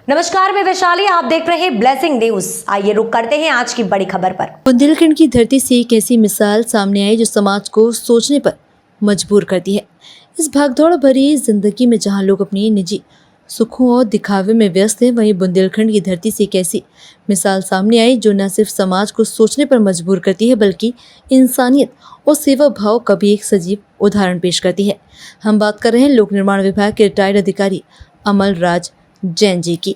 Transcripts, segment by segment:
नमस्कार, मैं वैशाली, आप देख रहे हैं ब्लेसिंग न्यूज। आइए रुक करते हैं आज की बड़ी खबर पर। बुंदेलखंड की धरती से एक ऐसी मिसाल सामने आई जो समाज को सोचने पर मजबूर करती है। इस भागदौड़ भरी जिंदगी में जहां लोग अपनी निजी सुखों और दिखावे में व्यस्त हैं, वहीं बुंदेलखंड की धरती से एक ऐसी मिसाल सामने आई जो न सिर्फ समाज को सोचने पर मजबूर करती है बल्कि इंसानियत और सेवा भाव का भी एक सजीव उदाहरण पेश करती है। हम बात कर रहे हैं लोक निर्माण विभाग के रिटायर्ड अधिकारी अमल राज जैन जी की।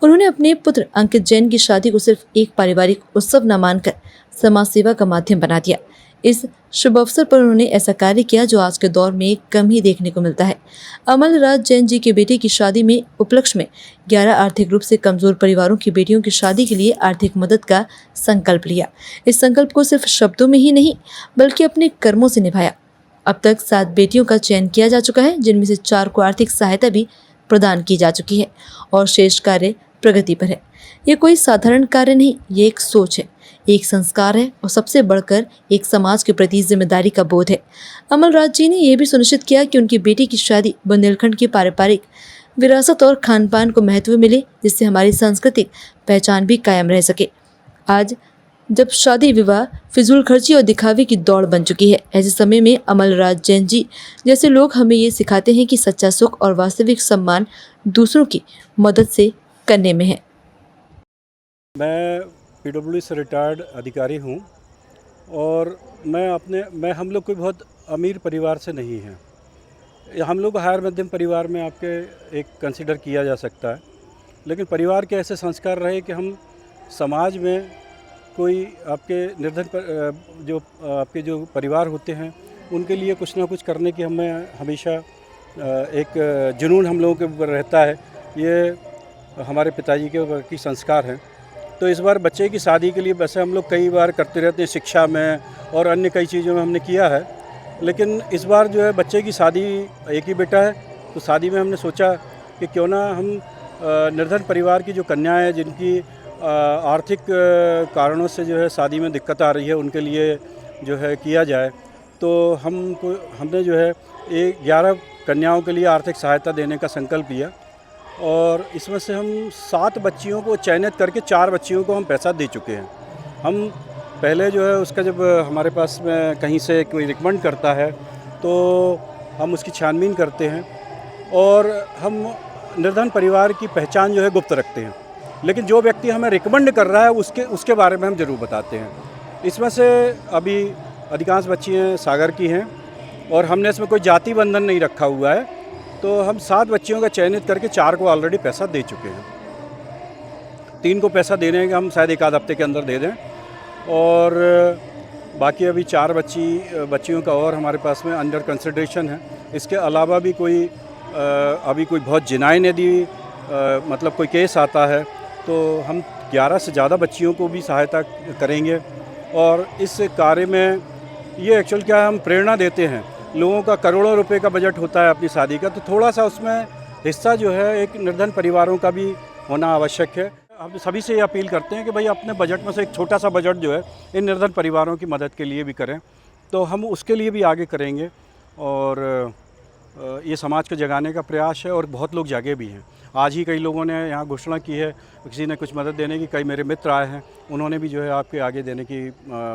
उन्होंने अपने पुत्र अंकित जैन की शादी को सिर्फ एक पारिवारिक उत्सव न मानकर समाज सेवा का माध्यम बना दिया। इस शुभ अवसर पर उन्होंने ऐसा कार्य किया जो आज के दौर में कम ही देखने को मिलता है। अमल राज जैन जी के बेटे की शादी में उपलक्ष्य में 11 आर्थिक रूप से कमजोर परिवारों की बेटियों की शादी के लिए आर्थिक मदद का संकल्प लिया। इस संकल्प को सिर्फ शब्दों में ही नहीं बल्कि अपने कर्मों से निभाया। अब तक 7 बेटियों का चयन किया जा चुका है, जिनमें से 4 को आर्थिक सहायता भी प्रदान की जा चुकी है और शेष कार्य प्रगति पर है। ये कोई साधारण कार्य नहीं, ये एक सोच है, एक संस्कार है और सबसे बढ़कर एक समाज के प्रति जिम्मेदारी का बोध है। अमल राज जी ने यह भी सुनिश्चित किया कि उनकी बेटी की शादी बुंदेलखंड की पारंपरिक विरासत और खान पान को महत्व मिले, जिससे हमारी सांस्कृतिक पहचान भी कायम रह सके। आज जब शादी विवाह फिजूल खर्ची और दिखावे की दौड़ बन चुकी है, ऐसे समय में अमल राज जैन जी जैसे लोग हमें ये सिखाते हैं कि सच्चा सुख और वास्तविक सम्मान दूसरों की मदद से करने में है। मैं पीडब्ल्यूडी से रिटायर्ड अधिकारी हूँ और मैं हम लोग कोई बहुत अमीर परिवार से नहीं हैं। हम लोग हायर मध्यम परिवार में आपके एक कंसिडर किया जा सकता है, लेकिन परिवार के ऐसे संस्कार रहे कि हम समाज में कोई आपके निर्धन जो आपके जो परिवार होते हैं उनके लिए कुछ ना कुछ करने की हमें हमेशा एक जुनून हम लोगों के ऊपर रहता है। ये हमारे पिताजी के की संस्कार हैं। तो इस बार बच्चे की शादी के लिए वैसे हम लोग कई बार करते रहते हैं, शिक्षा में और अन्य कई चीज़ों में हमने किया है, लेकिन इस बार जो है बच्चे की शादी, एक ही बेटा है, तो शादी में हमने सोचा कि क्यों ना हम निर्धन परिवार की जो कन्याएं हैं जिनकी आर्थिक कारणों से जो है शादी में दिक्कत आ रही है, उनके लिए जो है किया जाए। तो हमने जो है 11 कन्याओं के लिए आर्थिक सहायता देने का संकल्प लिया और इसमें से हम 7 बच्चियों को चयनित करके 4 बच्चियों को हम पैसा दे चुके हैं। हम पहले जो है उसका जब हमारे पास में कहीं से कोई रिकमेंड करता है तो हम उसकी छानबीन करते हैं और हम निर्धन परिवार की पहचान जो है गुप्त रखते हैं, लेकिन जो व्यक्ति हमें रिकमेंड कर रहा है उसके बारे में हम ज़रूर बताते हैं। इसमें से अभी अधिकांश बच्चियाँ सागर की हैं और हमने इसमें कोई जाति बंधन नहीं रखा हुआ है, तो हम 7 बच्चियों का चयनित करके 4 को ऑलरेडी पैसा दे चुके हैं। 3 को पैसा दे देंगे हम, शायद एक आध हफ्ते के अंदर दे दें, और बाकी अभी 4 बच्चियों का और हमारे पास में अंडर कंसिडरेशन है। इसके अलावा भी अभी कोई बहुत जिनाइन यदि मतलब कोई केस आता है तो हम 11 से ज़्यादा बच्चियों को भी सहायता करेंगे। और इस कार्य में ये एक्चुअल क्या है, हम प्रेरणा देते हैं। लोगों का करोड़ों रुपए का बजट होता है अपनी शादी का, तो थोड़ा सा उसमें हिस्सा जो है एक निर्धन परिवारों का भी होना आवश्यक है। हम सभी से ये अपील करते हैं कि भाई अपने बजट में से एक छोटा सा बजट जो है इन निर्धन परिवारों की मदद के लिए भी करें, तो हम उसके लिए भी आगे करेंगे और ये समाज को जगाने का प्रयास है और बहुत लोग जागे भी हैं। आज ही कई लोगों ने यहाँ घोषणा की है, किसी ने कुछ मदद देने की, कई मेरे मित्र आए हैं, उन्होंने भी जो है आपके आगे देने की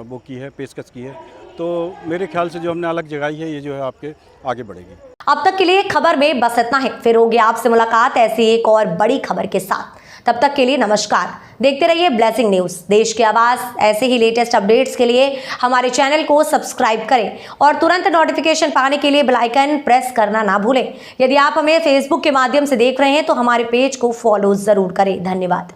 वो की है, पेशकश की है। तो मेरे ख्याल से जो हमने अलग जगाई है ये जो है आपके आगे बढ़ेगी। अब तक के लिए खबर में बस इतना है, फिर होगी आपसे मुलाकात ऐसी एक और बड़ी खबर के साथ। तब तक के लिए नमस्कार, देखते रहिए ब्लेसिंग न्यूज, देश की आवाज। ऐसे ही लेटेस्ट अपडेट्स के लिए हमारे चैनल को सब्सक्राइब करें और तुरंत नोटिफिकेशन पाने के लिए बेल आइकन प्रेस करना ना भूलें। यदि आप हमें फेसबुक के माध्यम से देख रहे हैं तो हमारे पेज को फॉलो जरूर करें। धन्यवाद।